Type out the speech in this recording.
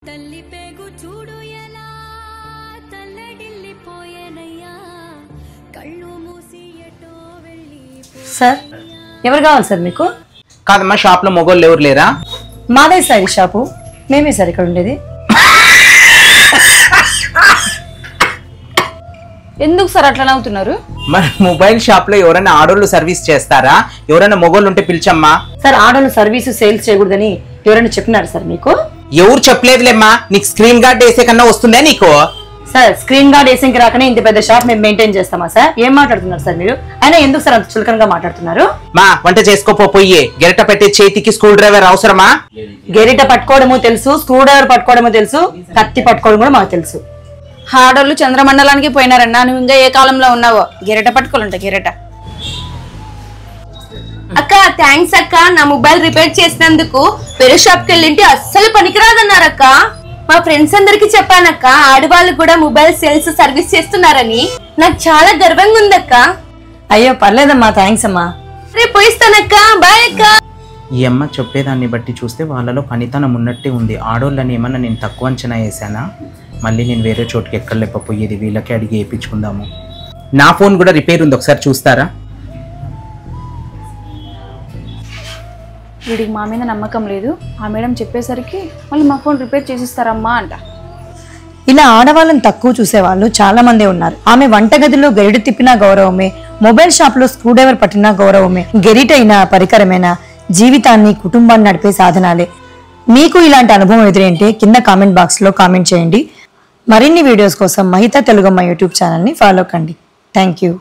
తల్లి పేగు చూడు ఎలా తల్లడిల్లిపోయేనయ్యా కళ్ళు మూసి ఎటో వెళ్ళి సార్ ఎవరు కావాలి సార్ మీకు? కాదమ్మా షాప్ లో మొగోళ్ళు ఎవరు లేరా? మాదే సార్ ఈ షాపు, మేమే సార్ ఇక్కడ ఉండేది. ఎందుకు సార్ అట్లా నవ్వుతున్నారు? మరి మొబైల్ షాప్ లో ఎవరైనా ఆడోళ్ళు సర్వీస్ చేస్తారా? ఎవరైనా మొగోళ్ళు ఉంటే పిలిచమ్మా. సార్ ఆడోళ్ళు సర్వీసు సేల్స్ చేయకూడదని ఎవరైనా చెప్పినారు సార్ మీకు? ఎవరు చెప్పలేదులేమ్మా, నీకు స్క్రీన్ గార్డ్ వేసే కన్నా వస్తుందే నీకు? సార్ స్క్రీన్ గార్డ్ వేసింకి రాకనే ఇంత పెద్ద షాప్ మేము మెయింటైన్ చేస్తామా సార్? ఏం మాట్లాడుతున్నారు సార్ మీరు? అయినా ఎందుకు సార్ అంత చులకనగా మాట్లాడుతున్నారు? మా వంట చేసుకోపోయి గెరట పెట్టే చేతికి స్క్రూ డ్రైవర్ అవసరమా? గెరిట పట్టుకోవడమో తెలుసు, స్క్రూ డ్రైవర్ పట్టుకోవడమో తెలుసు, కత్తి పట్టుకోవడం కూడా మాకు తెలుసు. ఆడోళ్ళు చంద్రమండలానికి పోయినారన్నా, నువ్వు ఇంకా ఏ కాలంలో ఉన్నావో? గిరట పట్టుకోవాలంట గిరట. అక్క థ్యాంక్స్ అక్క, నా మొబైల్ రిపేర్ చేసినందుకు. వేరే షాప్ కి వెళ్ళింటే అస్సలు పనికిరాదన్నారక్క. మా ఫ్రెండ్స్ అందరికి చెప్పానక్క, ఆడవాళ్ళు కూడా మొబైల్ సేల్స్ సర్వీస్ చేస్తున్నారని. నాకు చాలా గర్వంగా ఉందక్క. అయ్యో పర్లేదమ్మా, థ్యాంక్స్ అమ్మా. రేపు పోయిస్తానక్క, బాయ్ అక్క. ఈ అమ్మ చెప్పేదాన్ని బట్టి చూస్తే వాళ్ళలో పనితనం ఉన్నట్టే ఉంది. ఆడోళ్ళని ఏమన్నా నేను తక్కువ అంచనా వేసానా? మళ్ళీ నేను వేరే చోటుకి ఎక్కడ లేకపోయేది, వీళ్ళకి అడిగి వేయించుకుందాము. నా ఫోన్ కూడా రిపేర్ ఉంది, ఒకసారి చూస్తారా? వీడికి మా మీద నమ్మకం లేదు. ఆ మేడం చెప్పేసరికి మళ్ళీ మా ఫోన్ రిపేర్ చేసిస్తారమ్మా అంట. ఇలా ఆడవాళ్ళని తక్కువ చూసేవాళ్ళు చాలా మంది ఉన్నారు. ఆమె వంటగదిలో గరిట తిప్పినా గౌరవమే, మొబైల్ షాప్ లో స్క్రూ డ్రైవర్ పట్టినా గౌరవమే. గెరిటైనా పరికరమైనా జీవితాన్ని కుటుంబాన్ని నడిపే సాధనాలే. మీకు ఇలాంటి అనుభవం ఎదురైంటే కింద కామెంట్ బాక్స్ లో కామెంట్ చేయండి. మరిన్ని వీడియోస్ కోసం మహితా తెలుగమ్మ యూట్యూబ్ ఛానల్ ని ఫాలో కండి. Thank you.